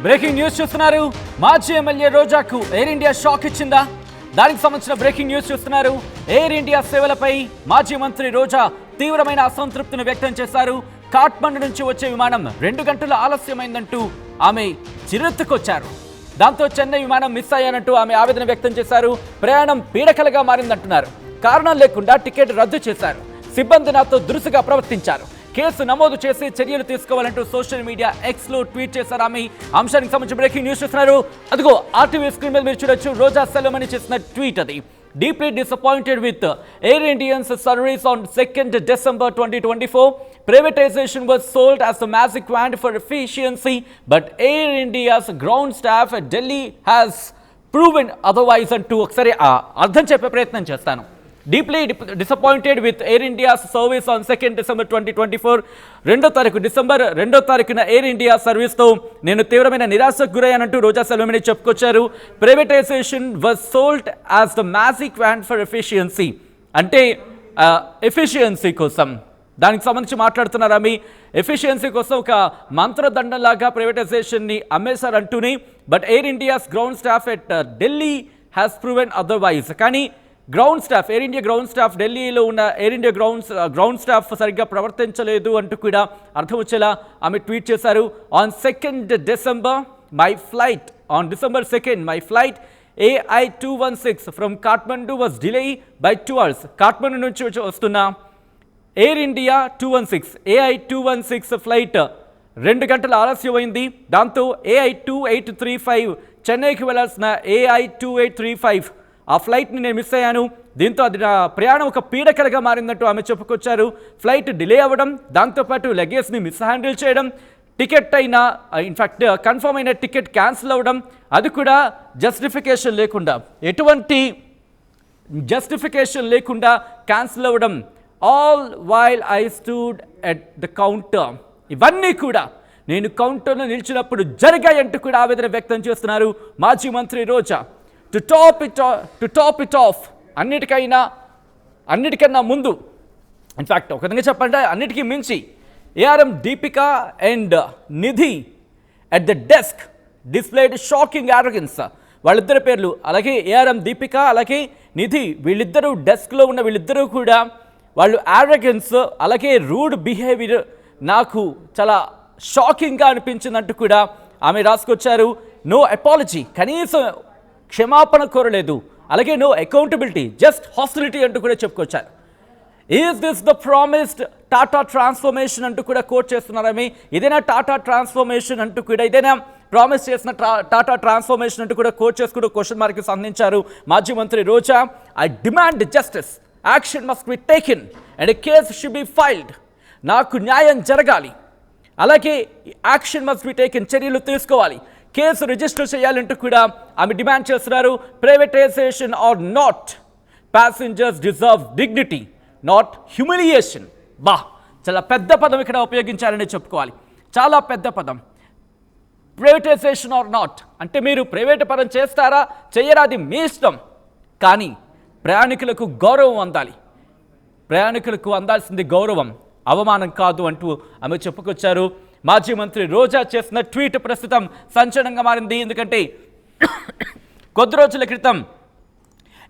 Breaking news చూస్తున్నారు. మాజీ MLA రోజాకు air India shock ఇచ్చిందా? దానికి సంబంధించిన బ్రేకింగ్ న్యూస్ చూస్తున్నారు. ఎయిర్ ఇండియా సేవలపై మాజీ మంత్రి రోజా తీవ్రమైన అసంతృప్తిని వ్యక్తం చేశారు. కాఠ్మండు నుంచి వచ్చే విమానం 2 గంటల ఆలస్యమైందంటూ ఆమె చిరెత్తుకొచ్చారు. దాంతో చెన్నై విమానం మిస్ అయ్యానంటూ ఆమె ఆవేదన వ్యక్తం చేశారు. ప్రయాణం పీడకలగా మారిందంటున్నారు. కారణం లేకుండా టికెట్ రద్దు చేశారు. సిబ్బంది నాతో దురుసుగా ప్రవర్తించారు. కేసు నమోదు చేసి చర్యలు తీసుకోవాలంటూ సోషల్ మీడియా ఎక్స్ లో ట్వీట్ చేశారు ఆమె. అంశానికి సంబంధించి బ్రేకింగ్ న్యూస్ చూస్తున్నారు. అదిగో ఆర్టీవీ స్క్రీన్ మీద మీరు చూడొచ్చు. రోజా సెల్వమణి చేసిన ట్వీట్ అది. Deeply disappointed with Air India's service on 2nd December 2024. Privatization was sold as a magic wand for efficiency, but Air India's ground staff at Delhi has proven otherwise. అంటూ ఒకసారి అర్థం చెప్పే ప్రయత్నం చేస్తాను. Deeply disappointed with Air India's service on 2nd December 2024. December 2వ తారీఖున air India సర్వీస్తో నేను తీవ్రమైన నిరాశకు గురయ్యానంటూ రోజా సెల్వమణి చెప్పుకొచ్చారు. Privatisation was sold as the magic wand for efficiency, అంటే ఎఫిషియన్సీ కోసం దానికి సంబంధించి మాట్లాడుతున్నారు ఆమె. ఎఫిషియన్సీ కోసం ఒక మంత్రదండంలాగా ప్రైవేటైజేషన్ని అమ్మేశారంటూనే, but air India's ground staff at Delhi has proven otherwise. కానీ ground staff, air India ground staff, ఢిల్లీలో ఉన్న ఎయిర్ ఇండియా గ్రౌండ్ స్టాఫ్ సరిగ్గా ప్రవర్తించలేదు అంటూ కూడా అర్థం వచ్చేలా ఆమె ట్వీట్ చేశారు. On 2nd December my flight on December 2nd my flight AI 216 from Kathmandu was delay by 2 hours. Kathmandu నుంచి వస్తున్న ఎయిర్ ఇండియా 216 AI 216 ఫ్లైట్ 2 గంటల ఆలస్యమైంది. దాంతో AI 2835 చెన్నైకి వెళ్లాల్సిన AI 2835 ఆ ఫ్లైట్ని నేను మిస్ అయ్యాను. దీంతో అది నా ప్రయాణం ఒక పీడకలగా మారిందంటూ ఆమె చెప్పుకొచ్చారు. ఫ్లైట్ డిలే అవ్వడం, దాంతోపాటు లగేజ్ని మిస్ హ్యాండిల్ చేయడం, టికెట్ అయినా ఇన్ఫ్యాక్ట్ కన్ఫర్మ్ అయిన టికెట్ క్యాన్సిల్ అవ్వడం, అది కూడా జస్టిఫికేషన్ లేకుండా, ఎటువంటి జస్టిఫికేషన్ లేకుండా క్యాన్సిల్ అవ్వడం. All while I stood at the counter, ఇవన్నీ కూడా నేను కౌంటర్లో నిలిచినప్పుడు జరిగాయంటూ కూడా ఆవేదన వ్యక్తం చేస్తున్నారు మాజీ మంత్రి రోజా. టు టాప్ ఇట్ ఆఫ్ అన్నిటికన్నా ముందు, ఇన్ఫ్యాక్ట్ ఒక విధంగా చెప్పంటే అన్నిటికీ మించి ARM Deepika and Nidhi at the desk displayed shocking arrogance. వాళ్ళిద్దరి పేర్లు, అలాగే ఏఆర్ఎం దీపిక అలాగే నిధి, వీళ్ళిద్దరూ డెస్క్లో ఉన్న వీళ్ళిద్దరూ కూడా వాళ్ళు యారోగెన్స్ అలాగే రూడ్ బిహేవియర్ నాకు చాలా షాకింగ్గా అనిపించిందంటూ కూడా ఆమె రాసుకొచ్చారు. నో అపాలజీ, కనీసం క్షమాపణ కోరలేదు. అలాగే నో అకౌంటబిలిటీ, జస్ట్ హాస్టిలిటీ అంటూ కూడా చెప్పుకొచ్చారు. Is this the promised Tata transformation అంటూ కూడా కోట్ చేస్తున్నారని. ఇదేనా టాటా ట్రాన్స్ఫర్మేషన్ అంటూ కూడా, ఇదేనా ప్రామిస్ చేసిన టాటా ట్రాన్స్ఫర్మేషన్ అంటూ కూడా కోట్ చేసుకుంటూ క్వశ్చన్ మార్క్కి సంధించారు మాజీ మంత్రి Roja. I demand justice, action must be taken and a case should be filed. నాకు న్యాయం జరగాలి, అలాగే యాక్షన్ మస్ట్ బి టేకెన్, చర్యలు తీసుకోవాలి, కేసు రిజిస్టర్ చేయాలంటూ కూడా ఆమె డిమాండ్ చేస్తున్నారు. Privatisation or not, passengers deserve dignity not humiliation. చాలా పెద్ద పదం ఇక్కడ ఉపయోగించాలని చెప్పుకోవాలి, చాలా పెద్ద పదం. ప్రైవేటైజేషన్ ఆర్ నాట్ అంటే మీరు ప్రైవేట్ పరం చేస్తారా చెయ్యరా అది మీ ఇష్టం, కానీ ప్రయాణికులకు గౌరవం అందాలి. ప్రయాణికులకు అందాల్సింది గౌరవం, అవమానం కాదు అంటూ ఆమె చెప్పుకొచ్చారు. మాజీ మంత్రి రోజా చేసిన ట్వీట్ ప్రస్తుతం సంచలనంగా మారింది. ఎందుకంటే కొద్ది రోజుల క్రితం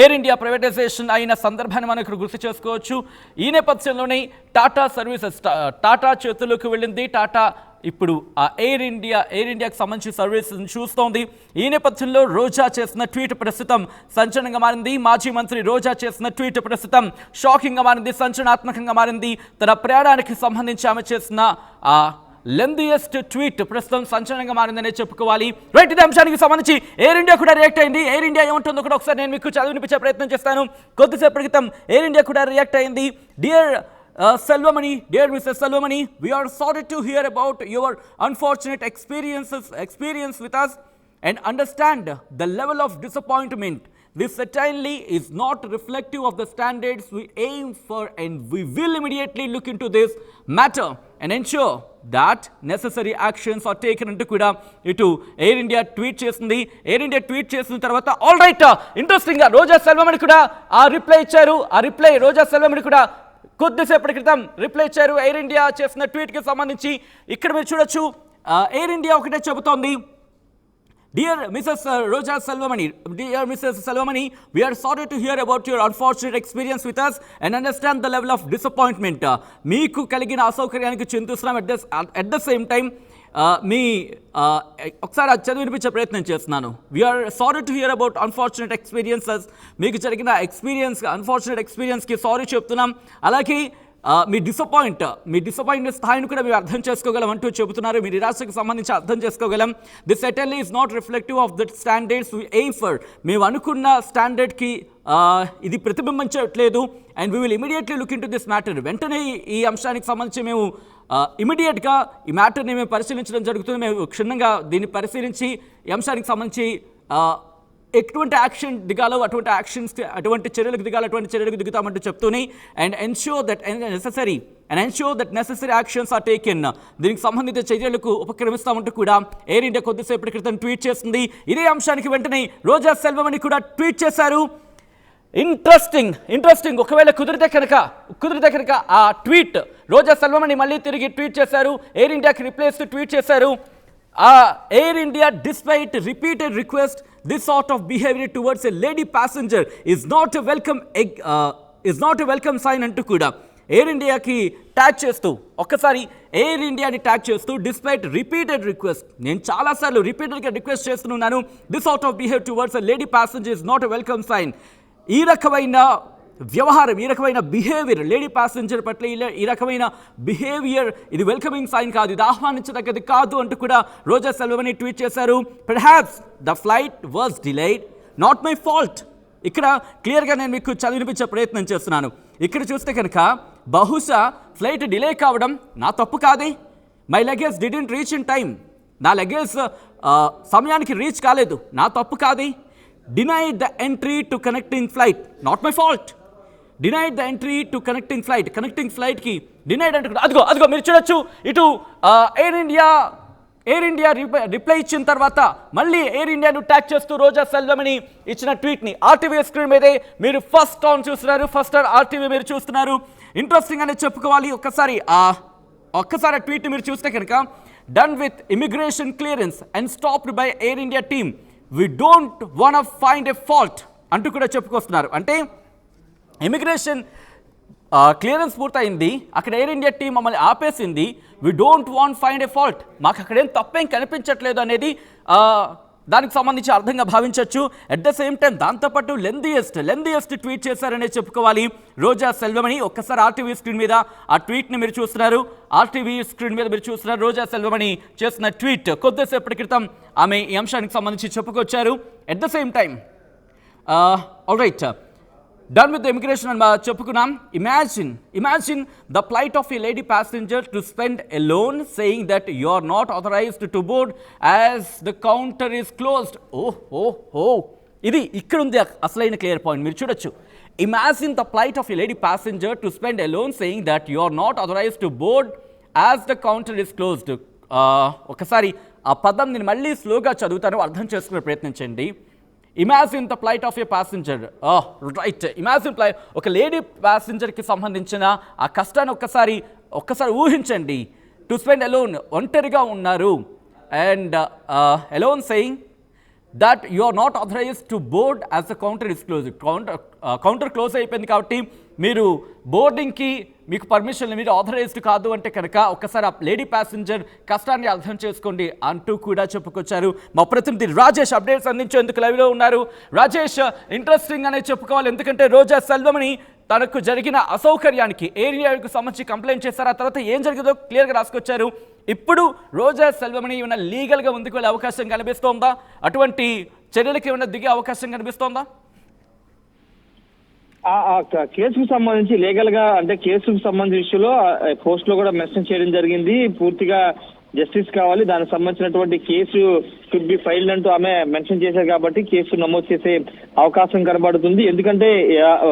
ఎయిర్ ఇండియా ప్రైవేటైజేషన్ అయిన సందర్భాన్ని మనం ఇక్కడ గుర్తు చేసుకోవచ్చు. ఈ నేపథ్యంలోనే టాటా సర్వీసెస్ టాటా చేతుల్లోకి వెళ్ళింది. టాటా ఇప్పుడు ఆ ఎయిర్ ఇండియాకి సంబంధించిన సర్వీసెస్ చూస్తోంది. ఈ నేపథ్యంలో రోజా చేసిన ట్వీట్ ప్రస్తుతం సంచలనంగా మారింది. మాజీ మంత్రి రోజా చేసిన ట్వీట్ ప్రస్తుతం షాకింగ్గా మారింది, సంచలనాత్మకంగా మారింది. తన ప్రయాణానికి సంబంధించి ఆమె చేసిన లెందియెస్ట్ ట్వీట్ ప్రస్తుతం సంచలనంగా మారిందనే చెప్పుకోవాలి. రైట్, ఇదే అంశానికి సంబంధించి ఎయిర్ ఇండియా కూడా రియాక్ట్ అయింది. ఎయిర్ ఇండియా ఏమంటుందో కూడా ఒకసారి నేను మీకు చదివినిపించే ప్రయత్నం చేస్తాను. కొద్దిసేపటి క్రితం ఎయిర్ ఇండియా కూడా రియాక్ట్ అయింది. Dear Selvamani, dear Mrs. Selvamani, we are sorry to hear about your unfortunate experience with us and understand the level of disappointment. This certainly is not reflective of the standards we aim for, and we will immediately look into this matter and ensure that necessary actions are taken into kuda itu Air India tweet chestundi. Air India tweet cheసిన తర్వాత all right, interesting గా రోజా సెల్వమణి కూడా ఆ reply ఇచ్చారు. ఆ reply రోజా సెల్వమణి కూడా కొద్దిసేపటి క్రితం reply ఇచ్చారు ఎయిర్ ఇండియా చేసిన ట్వీట్కి సంబంధించి. ఇక్కడ మీరు చూడొచ్చు, ఎయిర్ ఇండియా ఒకటే చెబుతోంది, Dear Mrs. Roja Salvamani, dear Mrs. Salvamani, we are sorry to hear about your unfortunate experience with us and understand the level of disappointment. Meeku kaligina asaukaryaniki చింతిస్తున్నాం. At the same time, మీ ఒకసారి అది చదివినిపించే ప్రయత్నం చేస్తున్నాను. We're sorry to hear about unfortunate experiences. మీకు జరిగిన unfortunate ఎక్స్పీరియన్స్కి sorry చెప్తున్నాం. అలాగే మీ disappoint స్థాయిని కూడా మేము అర్థం చేసుకోగలం అంటూ చెబుతున్నారు. మీ నిరాశకు సంబంధించి అర్థం చేసుకోగలం. This certainly is not reflective of that standards we aim for. మేము అనుకున్న స్టాండర్డ్కి ఇది ప్రతిబింబించట్లేదు. And we will immediately look into this matter. వెంటనే ఈ అంశానికి సంబంధించి మేము ఇమీడియట్గా ఈ మ్యాటర్ని మేము పరిశీలించడం జరుగుతుంది. మేము క్షుణ్ణంగా దీన్ని పరిశీలించి ఈ అంశానికి సంబంధించి ఎటువంటి యాక్షన్ దిగాలో అటువంటి చర్యలకు దిగుతామంటూ చెప్తూనే and ensure that necessary actions are taken. దీనికి సంబంధిత చర్యలకు ఉపక్రమిస్తామంటూ కూడా ఎయిర్ ఇండియా కొద్దిసేపటి క్రితం ట్వీట్ చేస్తుంది. ఇదే అంశానికి వెంటనే రోజా సెల్వమణి కూడా ట్వీట్ చేశారు. ఇంట్రెస్టింగ్ ఒకవేళ కుదిరితే కనుక ఆ ట్వీట్ రోజా సెల్వమణి మళ్ళీ తిరిగి ట్వీట్ చేశారు. ఎయిర్ ఇండియాకి రిప్లేస్ ట్వీట్ చేశారు. Air India, despite repeated requests, this sort of behavior towards a lady passenger is not a welcome sign అంటూ కూడా ఎయిర్ ఇండియాకి ట్యాగ్ చేస్తూ ఒక్కసారి ఎయిర్ ఇండియాని ట్యాగ్ చేస్తూ డిస్పైట్ రిపీటెడ్ రిక్వెస్ట్, నేను చాలాసార్లు రిపీటెడ్గా రిక్వెస్ట్ చేస్తున్నాను, this sort of behave towards a lady passenger is not a welcome sign. ఈ రకమైన వ్యవహారం, ఈ రకమైన బిహేవియర్ లేడీ ప్యాసింజర్ పట్ల ఈ రకమైన బిహేవియర్ ఇది వెల్కమింగ్ సైన్ కాదు, ఇది ఆహ్వానించదగ్గది కాదు అంటూ కూడా రోజా సెల్వమణి ట్వీట్ చేశారు. Perhaps the flight was delayed, not my fault. ఇక్కడ క్లియర్గా నేను మీకు చదివినిపించే ప్రయత్నం చేస్తున్నాను. ఇక్కడ చూస్తే కనుక బహుశా ఫ్లైట్ డిలే కావడం నా తప్పు కాదే. My luggage didn't reach in time, నా లగేజ్ సమయానికి రీచ్ కాలేదు, నా తప్పు కాదే. Denied the entry to connecting flight, not my fault. Denied the entry to connecting flight కి డినైడ్ అంటే అదిగో మీరు చూడొచ్చు. ఇటు ఎయిర్ ఇండియా రిప్లై ఇచ్చిన తర్వాత మళ్ళీ ఎయిర్ ఇండియాను ట్యాగ్ చేస్తూ రోజా సెల్వమణి ఇచ్చిన ట్వీట్ని ఆర్టీవీ స్క్రీన్ మీదే మీరు ఫస్ట్ ఆర్టీవీ మీరు చూస్తున్నారు. ఇంట్రెస్టింగ్ అనేది చెప్పుకోవాలి. ఒక్కసారి ఆ ట్వీట్ని మీరు చూస్తే కనుక done with immigration clearance and stopped by air India team, we don't want to find a fault అంటూ కూడా చెప్పుకొస్తున్నారు. అంటే ఇమిగ్రేషన్ క్లియరెన్స్ పూర్తయింది, అక్కడ ఎయిర్ ఇండియా టీం మమ్మల్ని ఆపేసింది, we don't want find a fault, మాకు అక్కడేం తప్పేం కనిపించట్లేదు అనేది దానికి సంబంధించి అర్థంగా భావించవచ్చు. అట్ ద సేమ్ టైం దాంతోపాటు లెందియస్ట్ ట్వీట్ చేశారనే చెప్పుకోవాలి రోజా సెల్వమణి. ఒక్కసారి ఆర్టీవీ స్క్రీన్ మీద ఆ ట్వీట్ని మీరు చూస్తున్నారు. రోజా సెల్వమణి చేసిన ట్వీట్ కొద్దిసేపటి క్రితం ఆమె ఈ అంశానికి సంబంధించి చెప్పుకొచ్చారు. At the same time all right, done with the immigration అని చెప్పుకున్నాం. Imagine the flight of a lady passenger to spend alone saying that you are not authorized to board as the counter is closed. ఇది ఇక్కడ ఉంది అసలైన clear point, మీరు చూడొచ్చు. Imagine the flight of a lady passenger to spend alone saying that you are not authorized to board as the counter is closed. ఒకసారి ఆ పదం నేను మళ్ళీ స్లోగా చదువుతాను, అర్థం చేసుకునే ప్రయత్నించండి. Imagine the flight of A passenger, right, imagine flight ఒక లేడీ ప్యాసింజర్కి సంబంధించిన ఆ కష్టాన్ని ఒక్కసారి ఊహించండి. టు స్పెండ్ అలోన్, ఒంటరిగా ఉన్నారు. And alone saying that you are not authorised to board as the counter is close. Counter close అయిపోయింది కాబట్టి మీరు బోర్డింగ్కి మీకు పర్మిషన్, మీరు ఆథరైజ్డ్ కాదు అంటే కనుక ఒక్కసారి ఆ లేడీ ప్యాసింజర్ కష్టాన్ని అర్థం చేసుకోండి అంటూ కూడా చెప్పుకొచ్చారు. మా ప్రతినిధి రాజేష్ అప్డేట్స్ అందించేందుకు లైవ్లో ఉన్నారు. రాజేష్, ఇంట్రెస్టింగ్ అనే చెప్పుకోవాలి, ఎందుకంటే రోజా సెల్వమణి తనకు జరిగిన అసౌకర్యానికి ఎయిర్ ఇండియాకు సంబంధించి కంప్లైంట్ చేశారు. ఆ తర్వాత ఏం జరిగిందో క్లియర్గా రాసుకొచ్చారు. ఇప్పుడు రోజా సెల్వమణి ఏమైనా లీగల్గా ముందుకు వెళ్ళే అవకాశం కనిపిస్తోందా? అటువంటి చర్యలకు ఏమైనా దిగే అవకాశం కనిపిస్తోందా? కేసుకు సంబంధించి లీగల్ గా అంటే కేసుకు సంబంధించిన విషయంలో పోస్ట్ లో కూడా మెన్షన్ చేయడం జరిగింది. పూర్తిగా జస్టిస్ కావాలి, దానికి సంబంధించినటువంటి కేసు కుడ్ బి ఫైల్డ్ అంటూ ఆమె మెన్షన్ చేశారు కాబట్టి కేసు నమోదు చేసే అవకాశం కనబడుతుంది. ఎందుకంటే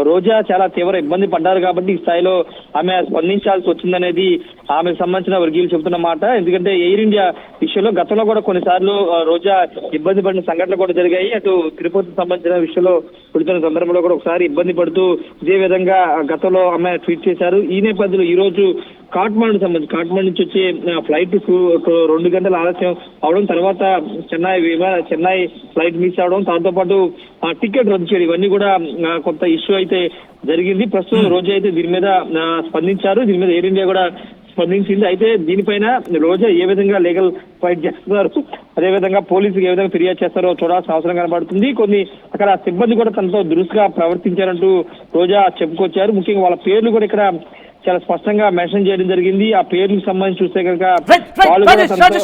రోజా చాలా తీవ్ర ఇబ్బంది పడ్డారు కాబట్టి ఈ స్థాయిలో ఆమె స్పందించాల్సి వచ్చిందనేది ఆమెకు సంబంధించిన వర్గీయులు చెబుతున్న మాట. ఎందుకంటే ఎయిర్ ఇండియా విషయంలో గతంలో కూడా కొన్నిసార్లు రోజా ఇబ్బంది పడిన సంఘటనలు కూడా జరిగాయి. అటు తిరుపతికి సంబంధించిన విషయంలో పుడుతున్న సందర్భంలో కూడా ఒకసారి ఇబ్బంది పడుతూ ఇదే విధంగా గతంలో ఆమె ట్వీట్ చేశారు. ఈ నేపథ్యంలో ఈ రోజు కాట్మండు నుంచి వచ్చే ఫ్లైట్ 2 గంటల ఆలస్యం అవడం, తర్వాత చెన్నై ఫ్లైట్ మిస్ అవడం, దాంతో పాటు టికెట్ రద్దు చేయడం, ఇవన్నీ కూడా కొంత ఇష్యూ అయితే జరిగింది. ప్రస్తుతం రోజా అయితే దీని మీద స్పందించారు. దీని మీద ఎయిర్ ఇండియా కూడా స్పందించింది. అయితే దీనిపైన రోజా ఏ విధంగా లీగల్ ఫైట్ చేస్తున్నారు, అదేవిధంగా పోలీసులు ఏ విధంగా ఫిర్యాదు చేస్తారో చూడాల్సిన అవసరం కనబడుతుంది. కొన్ని అక్కడ సిబ్బంది కూడా తనతో దురుసుగా ప్రవర్తించారంటూ రోజా చెప్పుకొచ్చారు. ముఖ్యంగా వాళ్ళ పేర్లు కూడా ఇక్కడ చాలా స్పష్టంగా మెన్షన్ చేయడం జరిగింది. ఆ పేర్లకు సంబంధించి చూస్తే కనుక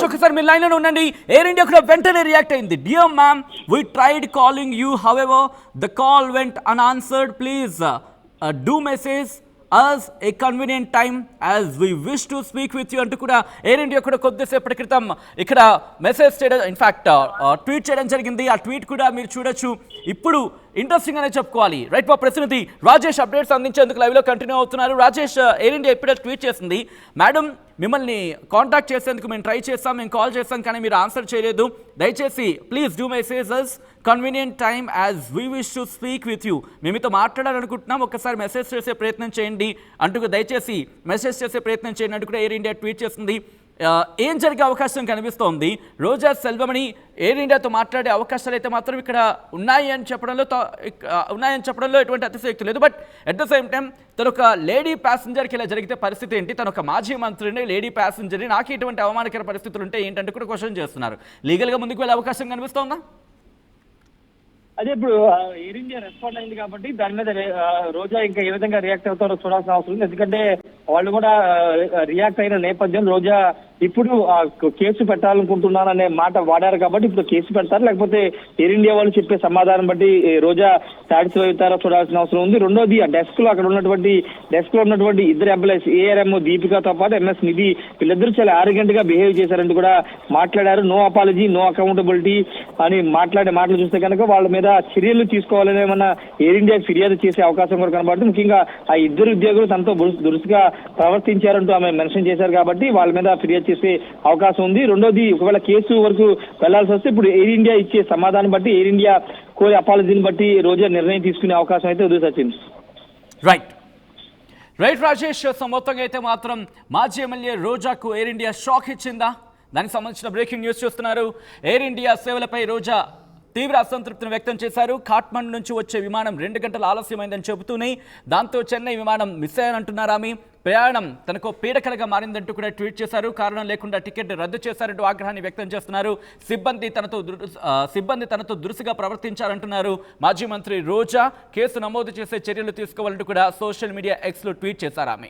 ఒకసారి మీ లైన్ లో ఉండండి. ఎయిర్ ఇండియా కూడా వెంటనే రియాక్ట్ అయింది. Dear ma'am, we tried calling you, however the call went unanswered. Please do message as a convenient time as we wish to speak with you అంటూ కూడా ఎయిర్ ఇండియా కూడా కొద్దిసేపటి క్రితం ఇక్కడ మెసేజ్ చేయడం, ఇన్ఫాక్ట్ ట్వీట్ చేయడం జరిగింది. ఆ ట్వీట్ కూడా మీరు చూడొచ్చు. ఇప్పుడు ఇంట్రెస్టింగ్ అనే చెప్పుకోవాలి. రైట్, మా ప్రతినిధి రాజేష్ అప్డేట్స్ అందించేందుకు లైవ్లో కంటిన్యూ అవుతున్నారు. రాజేష్, ఎయిర్ ఇండియా ఇప్పుడే ట్వీట్ చేసింది, మేడం మిమ్మల్ని కాంటాక్ట్ చేసేందుకు మేము ట్రై చేస్తాం, మేము కాల్ చేస్తాం, కానీ మీరు ఆన్సర్ చేయలేదు. దయచేసి please do messages convenient time as we wish to speak with you. మేము మీతో మాట్లాడాలనుకుంటున్నాం, ఒక్కసారి మెసేజ్ చేసే ప్రయత్నం చేయండి అంటూ దయచేసి మెసేజ్ చేసే ప్రయత్నం చేయండి అంటూ కూడా ఎయిర్ ఇండియా ట్వీట్ చేస్తుంది. ఏం జరిగే అవకాశం కనిపిస్తోంది? రోజా సెల్వమణి ఎయిర్ ఇండియాతో మాట్లాడే అవకాశాలు అయితే మాత్రం ఇక్కడ ఉన్నాయని చెప్పడంలో ఎటువంటి అతిశయోక్తి లేదు. But at the same time తను ఒక లేడీ ప్యాసింజర్కి ఇలా జరిగితే పరిస్థితి ఏంటి? తను ఒక మాజీ మంత్రిని, లేడీ ప్యాసింజర్ని, నాకు ఇటువంటి అవమానకర పరిస్థితులు ఉంటే ఏంటంటే కూడా క్వశ్చన్ చేస్తున్నారు. లీగల్గా ముందుకు వెళ్ళే అవకాశం కనిపిస్తోందా? అదే ఇప్పుడు ఎయిర్ ఇండియా రెస్పాండ్ అయింది కాబట్టి దాని మీద రోజా ఇంకా ఏ విధంగా రియాక్ట్ అవుతారో చూడాల్సిన అవసరం ఉంది. ఎందుకంటే వాళ్ళు కూడా రియాక్ట్ అయిన నేపథ్యం రోజా ఇప్పుడు కేసు పెట్టాలనుకుంటున్నారనే మాట వాడారు కాబట్టి ఇప్పుడు కేసు పెడతారు, లేకపోతే ఎయిర్ ఇండియా వాళ్ళు చెప్పే సమాధానం బట్టి రోజా సాటిస్ఫై అవుతారో చూడాల్సిన అవసరం ఉంది. రెండోది, ఆ డెస్క్ లో ఉన్నటువంటి ఇద్దరు ఎంప్లాయీస్, ఏఆర్ఎం దీపికతో పాటు ఎంఎస్ నిధి, వీళ్ళిద్దరూ చాలా ఆరోగ్యంట్ గా బిహేవ్ చేశారంటూ కూడా మాట్లాడారు. నో అపాలజీ, నో అకౌంటబిలిటీ అని మాట్లాడే మాటలు చూస్తే కనుక వాళ్ళ మీద చర్యలు తీసుకోవాలని ఏమన్నా ఎయిర్ ఇండియా ఫిర్యాదు చేసే అవకాశం కూడా కనబడుతుంది. ముఖ్యంగా ఆ ఇద్దరు ఉద్యోగులు తనతో దురుసుగా ప్రవర్తించారంటూ ఆమె మెన్షన్ చేశారు కాబట్టి వాళ్ళ మీద ఫిర్యాదు చేసే అవకాశం ఉంది. రెండోది, ఒకవేళ కేసు వరకు వెళ్లాల్సి వస్తే ఇప్పుడు ఎయిర్ ఇండియా ఇచ్చే సమాధానం బట్టి, ఎయిర్ ఇండియా కోరే అపాలజీని బట్టి రోజా నిర్ణయం తీసుకునే అవకాశం అయితే ఉంది సచిన్. రైట్ రాజేష్, మొత్తంగా అయితే మాత్రం మాజీ ఎమ్మెల్యే రోజాకు ఎయిర్ ఇండియా షాక్ ఇచ్చిందా? దానికి సంబంధించిన బ్రేకింగ్ న్యూస్ చూస్తున్నారు. ఎయిర్ ఇండియా సేవలపై రోజా తీవ్ర అసంతృప్తిని వ్యక్తం చేశారు. కాట్మండు నుంచి వచ్చే విమానం 2 గంటల ఆలస్యమైందని చెబుతూనే దాంతో చెన్నై విమానం మిస్ అయ్యానంటున్నారు. ఆమె ప్రయాణం తనకు పీడకలగా మారిందంటూ కూడా ట్వీట్ చేశారు. కారణం లేకుండా టికెట్ రద్దు చేశారంటూ ఆగ్రహాన్ని వ్యక్తం చేస్తున్నారు. సిబ్బంది తనతో దురుసుగా ప్రవర్తించారంటున్నారు. మాజీ మంత్రి రోజా కేసు నమోదు చేసే చర్యలు తీసుకోవాలంటూ కూడా సోషల్ మీడియా ఎక్స్లో ట్వీట్ చేశారు ఆమె.